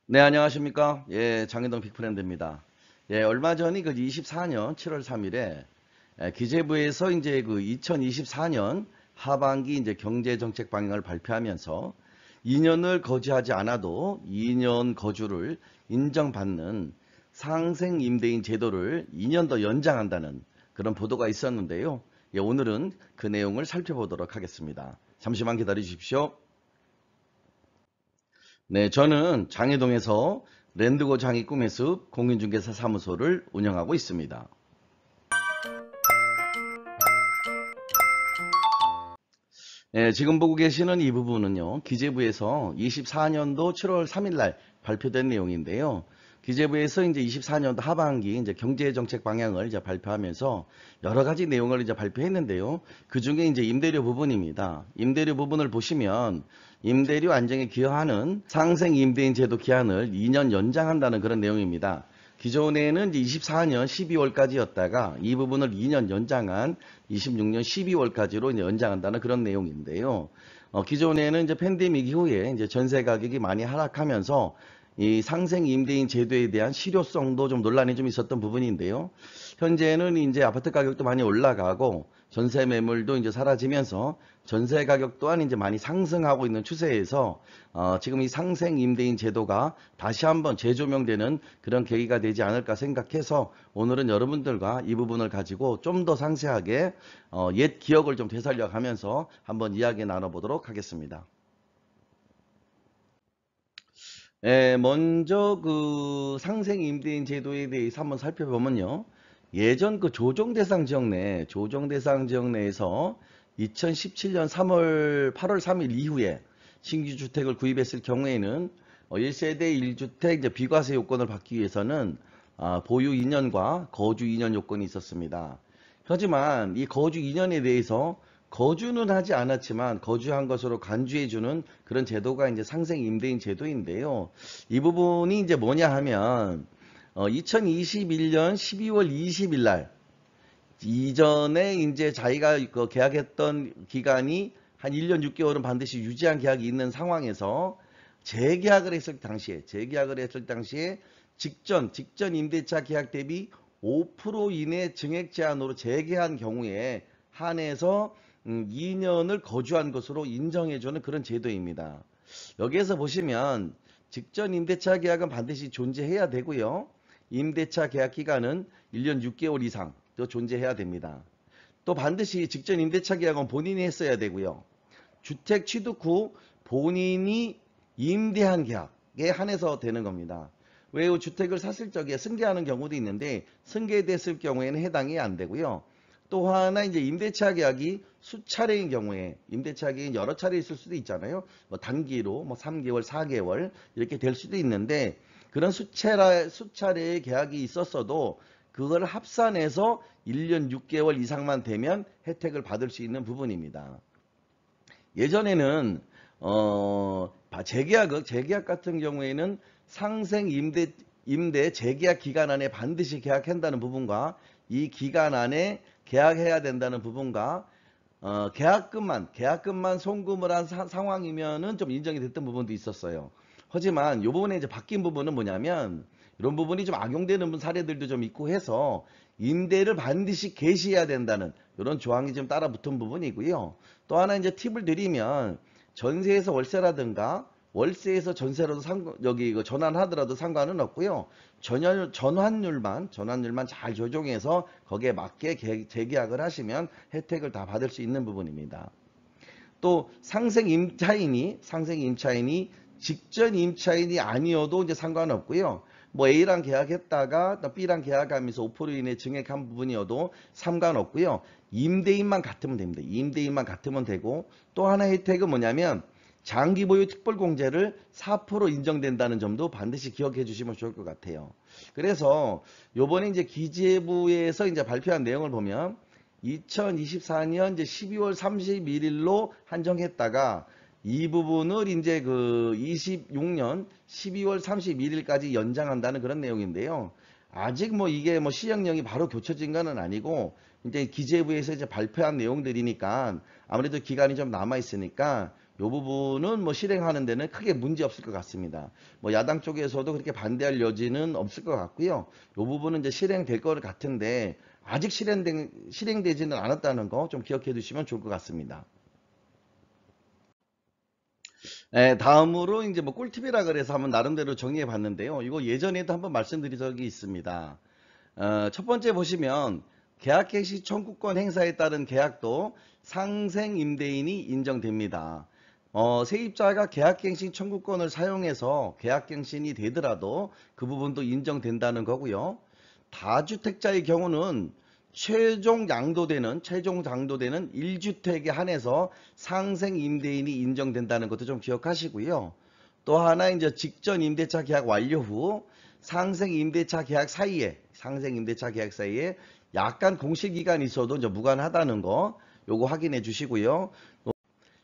네, 안녕하십니까? 예, 장인동 빅프렌드입니다. 예, 얼마 전이 그 24년 7월 3일에 기재부에서 이제 그 2024년 하반기 이제 경제 정책 방향을 발표하면서 2년을 거주하지 않아도 2년 거주를 인정받는 상생 임대인 제도를 2년 더 연장한다는 그런 보도가 있었는데요. 예, 오늘은 그 내용을 살펴보도록 하겠습니다. 잠시만 기다려 주십시오. 네, 저는 장해동에서 랜드고 장이 꿈의 숲 공인중개사 사무소를 운영하고 있습니다. 네, 지금 보고 계시는 이 부분은요, 기재부에서 24년도 7월 3일 날 발표된 내용인데요. 기재부에서 이제 24년도 하반기 이제 경제정책 방향을 이제 발표하면서 여러 가지 내용을 이제 발표했는데요. 그 중에 이제 임대료 부분입니다. 임대료 부분을 보시면 임대료 안정에 기여하는 상생 임대인 제도 기한을 2년 연장한다는 그런 내용입니다. 기존에는 이제 24년 12월까지였다가 이 부분을 2년 연장한 26년 12월까지로 이제 연장한다는 그런 내용인데요. 기존에는 이제 팬데믹 이후에 이제 전세 가격이 많이 하락하면서 이 상생 임대인 제도에 대한 실효성도 좀 논란이 좀 있었던 부분인데요. 현재는 이제 아파트 가격도 많이 올라가고 전세 매물도 이제 사라지면서 전세 가격 또한 이제 많이 상승하고 있는 추세에서 지금 이 상생 임대인 제도가 다시 한번 재조명되는 그런 계기가 되지 않을까 생각해서 오늘은 여러분들과 이 부분을 가지고 좀 더 상세하게 옛 기억을 좀 되살려 가면서 한번 이야기 나눠보도록 하겠습니다. 먼저 그 상생 임대인 제도에 대해서 한번 살펴보면요. 예전 그 조정 대상 지역 내에서 2017년 8월 3일 이후에 신규 주택을 구입했을 경우에는 1세대 1주택 이제 비과세 요건을 받기 위해서는 보유 2년과 거주 2년 요건이 있었습니다. 하지만 이 거주 2년에 대해서 거주는 하지 않았지만 거주한 것으로 간주해주는 그런 제도가 이제 상생 임대인 제도인데요. 이 부분이 이제 뭐냐 하면 2021년 12월 20일 날 이전에 이제 자기가 그 계약했던 기간이 한 1년 6개월은 반드시 유지한 계약이 있는 상황에서 재계약을 했을 당시에 직전 임대차 계약 대비 5% 이내 증액 제한으로 재계한 경우에 한해서 2년을 거주한 것으로 인정해주는 그런 제도입니다. 여기에서 보시면 직전 임대차 계약은 반드시 존재해야 되고요. 임대차 계약 기간은 1년 6개월 이상 또 존재해야 됩니다. 또 반드시 직전 임대차 계약은 본인이 했어야 되고요. 주택 취득 후 본인이 임대한 계약에 한해서 되는 겁니다. 외우 주택을 샀을 적에 승계하는 경우도 있는데 승계됐을 경우에는 해당이 안 되고요. 또 하나 이제 임대차 계약이 수차례인 경우에 임대차 계약이 여러 차례 있을 수도 있잖아요. 뭐 단기로 뭐 3개월, 4개월 이렇게 될 수도 있는데 그런 수차례의 계약이 있었어도 그걸 합산해서 1년 6개월 이상만 되면 혜택을 받을 수 있는 부분입니다. 예전에는 재계약 같은 경우에는 상생 임대 재계약 기간 안에 반드시 계약한다는 부분과 이 기간 안에 계약해야 된다는 부분과 계약금만 송금을 한 상황이면은 좀 인정이 됐던 부분도 있었어요. 하지만 이 부분에 이제 바뀐 부분은 뭐냐면 이런 부분이 좀 악용되는 사례들도 좀 있고 해서 임대를 반드시 개시해야 된다는 이런 조항이 좀 따라 붙은 부분이고요. 또 하나 이제 팁을 드리면 전세에서 월세라든가 월세에서 전세로도 여기 이거 전환하더라도 상관은 없고요. 전환율만 잘 조정해서 거기에 맞게 재계약을 하시면 혜택을 다 받을 수 있는 부분입니다. 또 상생 임차인이 직전 임차인이 아니어도 이제 상관없고요. 뭐 A랑 계약했다가 또 B랑 계약하면서 5% 이내 증액한 부분이어도 상관없고요. 임대인만 같으면 됩니다. 임대인만 같으면 되고 또 하나 혜택은 뭐냐면 장기 보유 특별 공제를 4% 인정된다는 점도 반드시 기억해 주시면 좋을 것 같아요. 그래서 요번에 이제 기재부에서 이제 발표한 내용을 보면 2024년 이제 12월 31일로 한정했다가 이 부분을 이제 그 26년 12월 31일까지 연장한다는 그런 내용인데요. 아직 뭐 이게 뭐 시행령이 바로 교체진 건 아니고 이제 기재부에서 이제 발표한 내용들이니까 아무래도 기간이 좀 남아 있으니까 이 부분은 뭐 실행하는 데는 크게 문제 없을 것 같습니다. 뭐 야당 쪽에서도 그렇게 반대할 여지는 없을 것 같고요. 이 부분은 이제 실행될 것 같은데 아직 실행되지는 않았다는 거 좀 기억해 두시면 좋을 것 같습니다. 다음으로 이제 뭐 꿀팁이라 그래서 한번 나름대로 정리해 봤는데요. 이거 예전에도 한번 말씀드린 적이 있습니다. 첫 번째 보시면 계약갱신 청구권 행사에 따른 계약도 상생 임대인이 인정됩니다. 세입자가 계약갱신 청구권을 사용해서 계약갱신이 되더라도 그 부분도 인정된다는 거고요. 다주택자의 경우는 최종 양도되는 1주택에 한해서 상생 임대인이 인정된다는 것도 좀 기억하시고요. 또 하나 이제 직전 임대차 계약 완료 후 상생 임대차 계약 사이에 약간 공실 기간이 있어도 이제 무관하다는 거 요거 확인해 주시고요.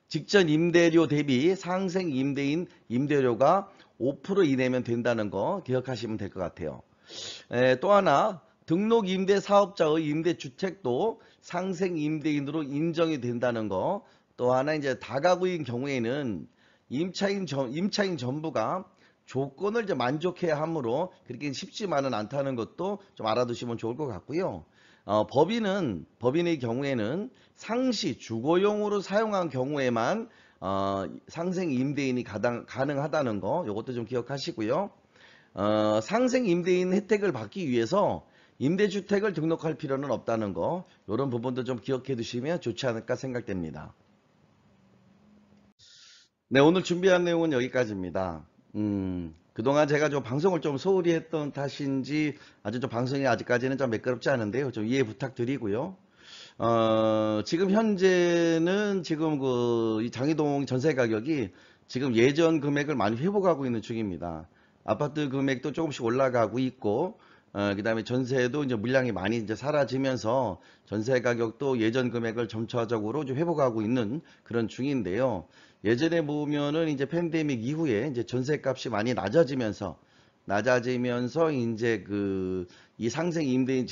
직전 임대료 대비 상생 임대인 임대료가 5% 이내면 된다는 거 기억하시면 될 것 같아요. 또 하나 등록 임대 사업자의 임대주택도 상생 임대인으로 인정이 된다는 거. 또 하나 이제 다가구인 경우에는 임차인 전부가 조건을 이제 만족해야 하므로 그렇게 쉽지만은 않다는 것도 좀 알아두시면 좋을 것 같고요. 법인의 경우에는 상시 주거용으로 사용한 경우에만 상생 임대인이 가능하다는 거 이것도 좀 기억하시고요. 상생 임대인 혜택을 받기 위해서 임대주택을 등록할 필요는 없다는 거 이런 부분도 좀 기억해 두시면 좋지 않을까 생각됩니다. 네, 오늘 준비한 내용은 여기까지입니다. 그동안 제가 좀 방송을 좀 소홀히 했던 탓인지 아주 좀 방송이 아직까지는 좀 매끄럽지 않은데요. 좀 이해 부탁드리고요. 지금 현재는 지금 이 장이동 전세 가격이 지금 예전 금액을 많이 회복하고 있는 중입니다. 아파트 금액도 조금씩 올라가고 있고, 그다음에 전세도 이제 물량이 많이 이제 사라지면서 전세 가격도 예전 금액을 점차적으로 좀 회복하고 있는 그런 중인데요. 예전에 보면은 이제 팬데믹 이후에 이제 전세값이 많이 낮아지면서 이제 이 상생 임대인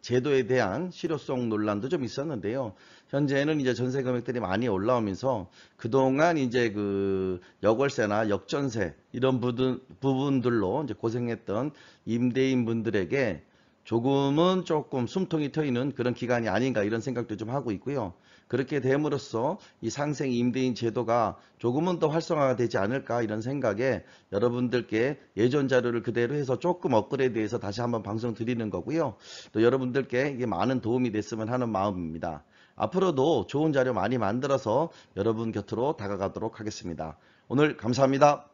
제도에 대한 실효성 논란도 좀 있었는데요. 현재는 이제 전세 금액들이 많이 올라오면서 그동안 이제 여월세나 역전세 이런 부분들로 이제 고생했던 임대인 분들에게 조금은 조금 숨통이 트이는 그런 기간이 아닌가 이런 생각도 좀 하고 있고요. 그렇게 됨으로써 이 상생 임대인 제도가 조금은 더 활성화가 되지 않을까 이런 생각에 여러분들께 예전 자료를 그대로 해서 조금 업그레이드해서 다시 한번 방송 드리는 거고요. 또 여러분들께 이게 많은 도움이 됐으면 하는 마음입니다. 앞으로도 좋은 자료 많이 만들어서 여러분 곁으로 다가가도록 하겠습니다. 오늘 감사합니다.